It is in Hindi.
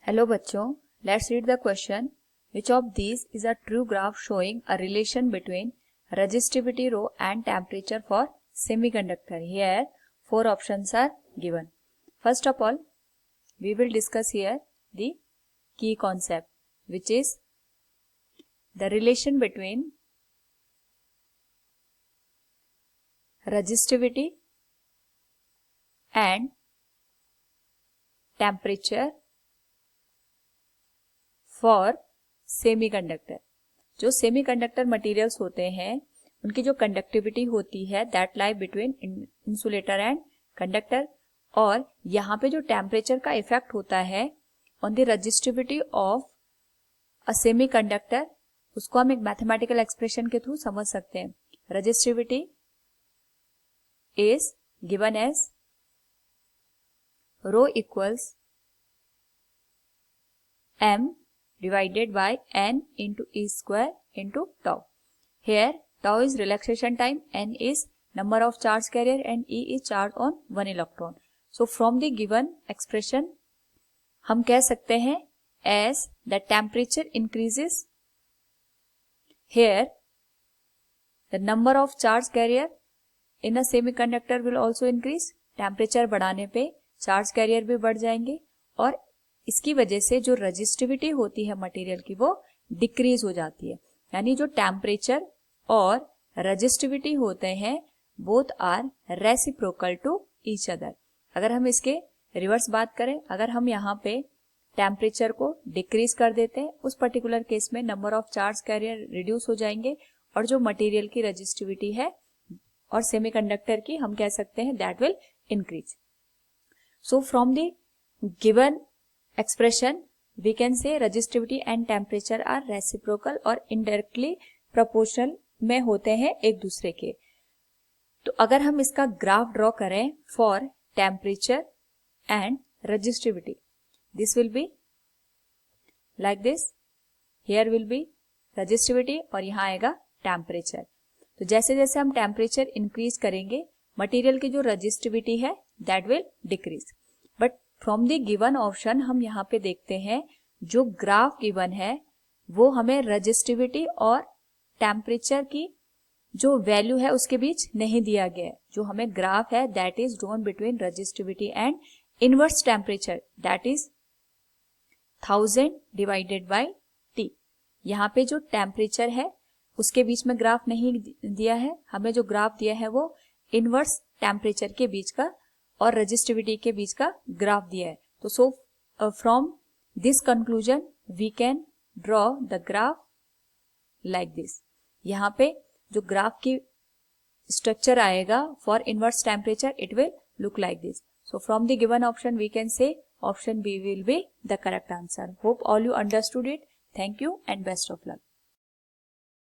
हेलो बच्चों, let's read the question. Which of these is a true graph showing a relation between resistivity rho and temperature for semiconductor? Here four options are given. First of all, we will discuss here the key concept, which is the relation between resistivity and temperature for semiconductor. जो सेमीकंडक्टर मटेरियल्स होते हैं उनकी जो कंडक्टिविटी होती है that lie between insulator and conductor, और यहाँ पे जो टेम्परेचर का इफेक्ट होता है on the resistivity of a semiconductor, उसको हम एक मैथमेटिकल एक्सप्रेशन के थ्रू समझ सकते हैं. Resistivity is given as rho equals m divided by n into E square into tau. Here tau is relaxation time, n is number of charge carrier and E is charge on one electron. So from the given expression हम कह सकते हैं as the temperature increases, here the number of charge carrier in a semiconductor will also increase. Temperature बढ़ाने पे चार्ज कैरियर भी बढ़ जाएंगे और इसकी वजह से जो रजिस्टिविटी होती है मटेरियल की वो डिक्रीज हो जाती है. यानी जो टेम्परेचर और रजिस्टिविटी होते हैं both are reciprocal to each other. अगर हम इसके रिवर्स बात करें, अगर हम यहाँ पे टेम्परेचर को डिक्रीज कर देते हैं, उस पर्टिकुलर केस में number of charge carrier reduce हो जाएंगे और जो मटेरियल की रजिस्टिविटी है और सेमीकंडक्टर की हम कह सकते हैं that will increase. So from the given expression we can say resistivity and temperature are reciprocal और indirectly proportional में होते हैं एक दूसरे के. तो अगर हम इसका ग्राफ ड्रॉ करें for temperature and resistivity, this will be like this. Here will be resistivity और यहाँ आएगा temperature. तो जैसे जैसे हम temperature increase करेंगे मटेरियल की जो रजिस्टिविटी है that will decrease. But from the given option हम यहाँ पे देखते हैं जो ग्राफ गिवन है वो हमें रजिस्टिविटी और टेम्परेचर की जो वैल्यू है उसके बीच नहीं दिया गया है. जो हमें ग्राफ है that is drawn between resistivity and inverse temperature that is 1000 divided by T. यहाँ पे जो टेम्परेचर है उसके बीच में ग्राफ नहीं दिया है, हमें जो ग्राफ दिया है वो इनवर्स टेम्परेचर के बीच का और रजिस्टिविटी के बीच का ग्राफ दिया है. तो so from this conclusion we can draw the graph like this. यहाँ पे जो ग्राफ की स्ट्रक्चर आएगा for inverse temperature it will look like this. So from the given option we can say option B will be the correct answer. Hope all you understood it. Thank you and best of luck.